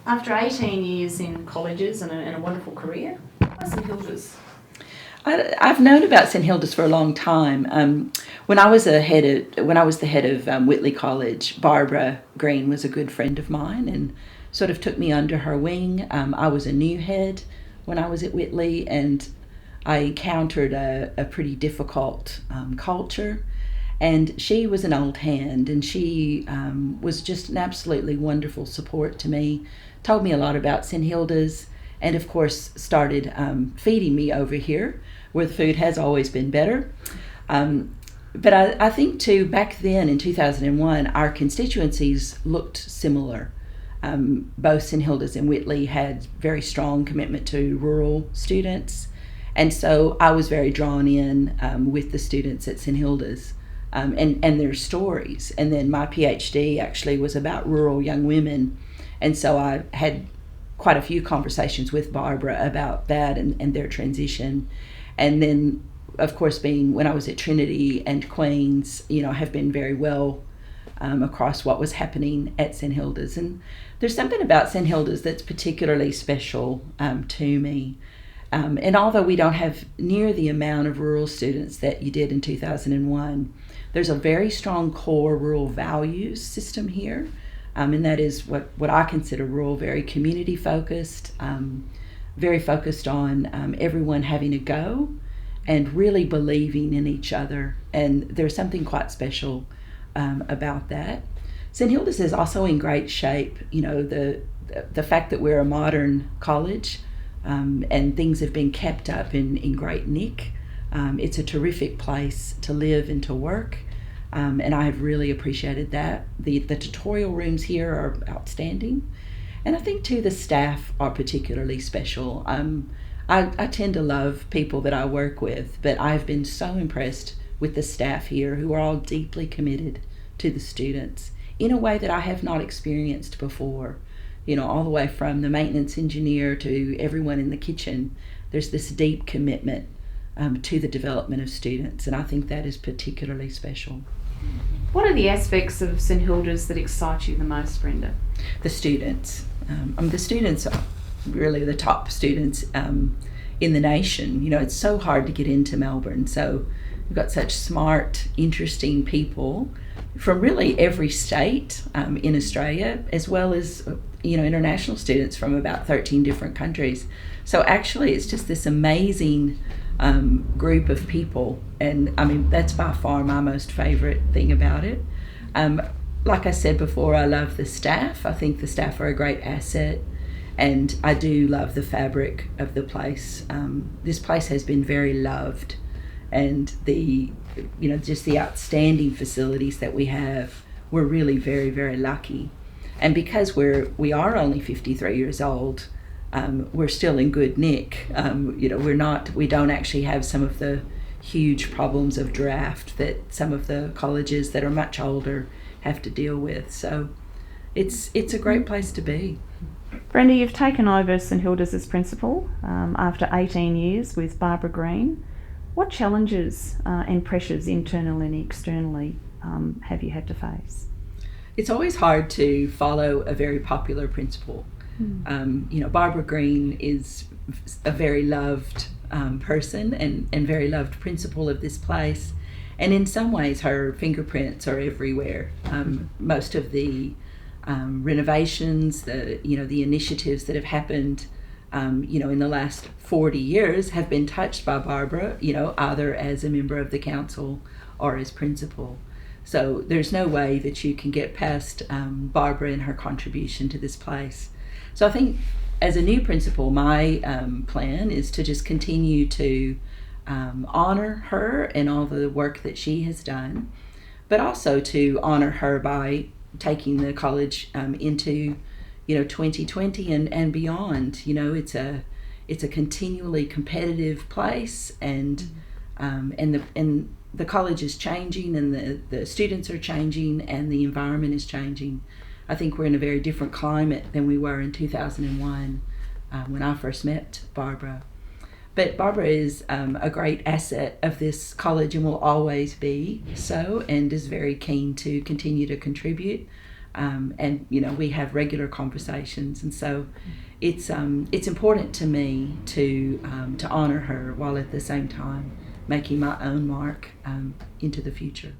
After 18 years in colleges and a wonderful career, why St Hilda's? I've known about St Hilda's for a long time. When I was the head of Whitley College, Barbara Green was a good friend of mine and sort of took me under her wing. I was a new head when I was at Whitley, and I encountered a pretty difficult culture. And she was an old hand, and she was just an absolutely wonderful support to me. Told me a lot about St Hilda's, and of course started feeding me over here, where the food has always been better. But I think too, back then in 2001, our constituencies looked similar. Both St Hilda's and Whitley had very strong commitment to rural students, and so I was very drawn in with the students at St Hilda's. And their stories. And then my PhD actually was about rural young women. And so I had quite a few conversations with Barbara about that and their transition. And then, of course, being when I was at Trinity and Queen's, have been very well across what was happening at St Hilda's. And there's something about St Hilda's that's particularly special to me. And although we don't have near the amount of rural students that you did in 2001, there's a very strong core rural values system here. And that is what I consider rural, very community focused, very focused on everyone having a go and really believing in each other. And there's something quite special about that. St Hilda's is also in great shape. The fact that we're a modern college and things have been kept up in great nick. It's a terrific place to live and to work, and I have really appreciated that. The tutorial rooms here are outstanding, and I think too the staff are particularly special. I tend to love people that I work with, but I've been so impressed with the staff here who are all deeply committed to the students in a way that I have not experienced before. All the way from the maintenance engineer to everyone in the kitchen, there's this deep commitment to the development of students, and I think that is particularly special. What are the aspects of St Hilda's that excite you the most, Brenda? The students. The students are really the top students in the nation. It's so hard to get into Melbourne, so we've got such smart, interesting people from really every state in Australia, as well as international students from about 13 different countries. So actually it's just this amazing group of people, and that's by far my most favorite thing about it. Like I said before, I love the staff. I think the staff are a great asset, and I do love the fabric of the place. This place has been very loved, and just the outstanding facilities that we have, we're really very, very lucky. And because we are only 53 years old, we're still in good nick. We don't actually have some of the huge problems of draft that some of the colleges that are much older have to deal with. So it's a great place to be. Brenda, you've taken over St Hilda's as principal after 18 years with Barbara Green. What challenges and pressures internally and externally have you had to face? It's always hard to follow a very popular principal. Barbara Green is a very loved person and very loved principal of this place. And in some ways, her fingerprints are everywhere. Most of the renovations, the initiatives that have happened, in the last 40 years have been touched by Barbara, either as a member of the council or as principal. So there's no way that you can get past Barbara and her contribution to this place. So I think as a new principal, my plan is to just continue to honor her and all the work that she has done, but also to honor her by taking the college into 2020 and beyond. It's a continually competitive place, and the college is changing, and the students are changing, and the environment is changing. I think we're in a very different climate than we were in 2001 when I first met Barbara. But Barbara is a great asset of this college and will always be so, and is very keen to continue to contribute. And we have regular conversations, and so it's important to me to honour her while at the same time making my own mark into the future.